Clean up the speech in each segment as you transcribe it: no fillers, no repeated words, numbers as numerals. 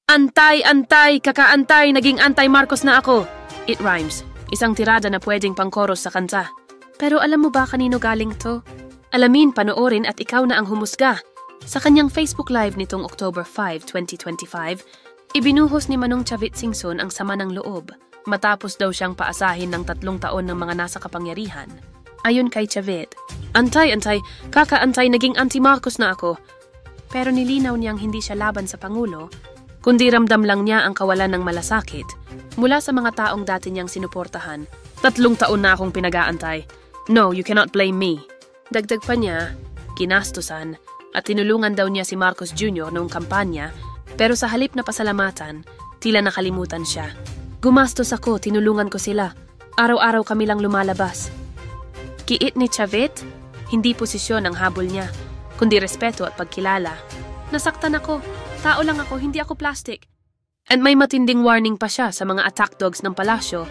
Antay, antay, kakaantay, naging anti-Marcos na ako. It rhymes. Isang tirada na pwedeng pang-chorus sa kanta. Pero alam mo ba kanino galing to? Alamin, panoorin at ikaw na ang humusga. Sa kanyang Facebook Live nitong October 5, 2025, ibinuhos ni Manong Chavit Singson ang sama ng loob matapos daw siyang paasahin ng 3 taon ng mga nasa kapangyarihan. Ayon kay Chavit, antay, kakaantay, naging anti-Marcos na ako. Pero nilinaw niyang hindi siya laban sa Pangulo, kundi ramdam lang niya ang kawalan ng malasakit mula sa mga taong dati niyang sinuportahan. 3 taon na akong pinag-aantay. No, you cannot blame me. Dagdag pa niya, ginastusan at tinulungan daw niya si Marcos Jr. noong kampanya, pero sa halip na pasalamatan, tila nakalimutan siya. Gumastos ako, tinulungan ko sila. Araw-araw kami lang lumalabas. Kiit ni Chavit, hindi posisyon ang habol niya, kundi respeto at pagkilala. Nasaktan ako. Tao lang ako, hindi ako plastic. And may matinding warning pa siya sa mga attack dogs ng palasyo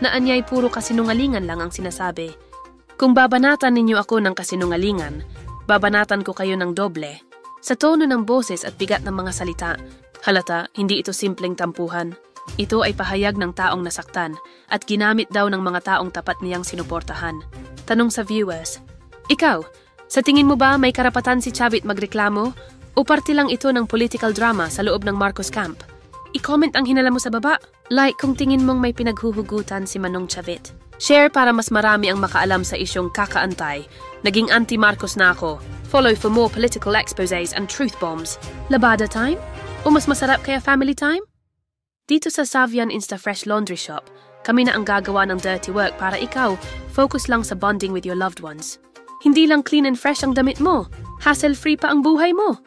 na anyay puro kasinungalingan lang ang sinasabi. Kung babanatan ninyo ako ng kasinungalingan, babanatan ko kayo ng doble. Sa tono ng boses at bigat ng mga salita, halata hindi ito simpleng tampuhan. Ito ay pahayag ng taong nasaktan at ginamit daw ng mga taong tapat niyang sinuportahan. Tanong sa viewers, ikaw, sa tingin mo ba may karapatan si Chavit magreklamo? O parte lang ito ng political drama sa loob ng Marcos camp? I-comment ang hinala mo sa baba. Like kung tingin mong may pinaghuhugutan si Manong Chavit. Share para mas marami ang makaalam sa isyong kakaantay. Naging anti-Marcos na ako. Follow for more political exposés and truth bombs. Labada time? O mas masarap kaya family time? Dito sa Savian Instafresh Laundry Shop, kami na ang gagawa ng dirty work para ikaw focus lang sa bonding with your loved ones. Hindi lang clean and fresh ang damit mo. Hassle-free pa ang buhay mo.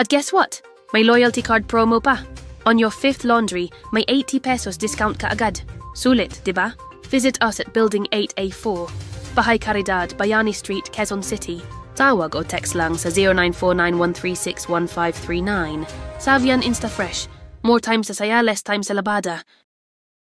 At guess what? May loyalty card promo pa. On your 5th laundry, may 80 pesos discount ka agad. Sulit, diba? Visit us at Building 8A4, Bahay Caridad, Bayani Street, Quezon City. Tawag o text lang sa 0949-136-1539. Savian Instafresh. More time sa saya, less time sa labada.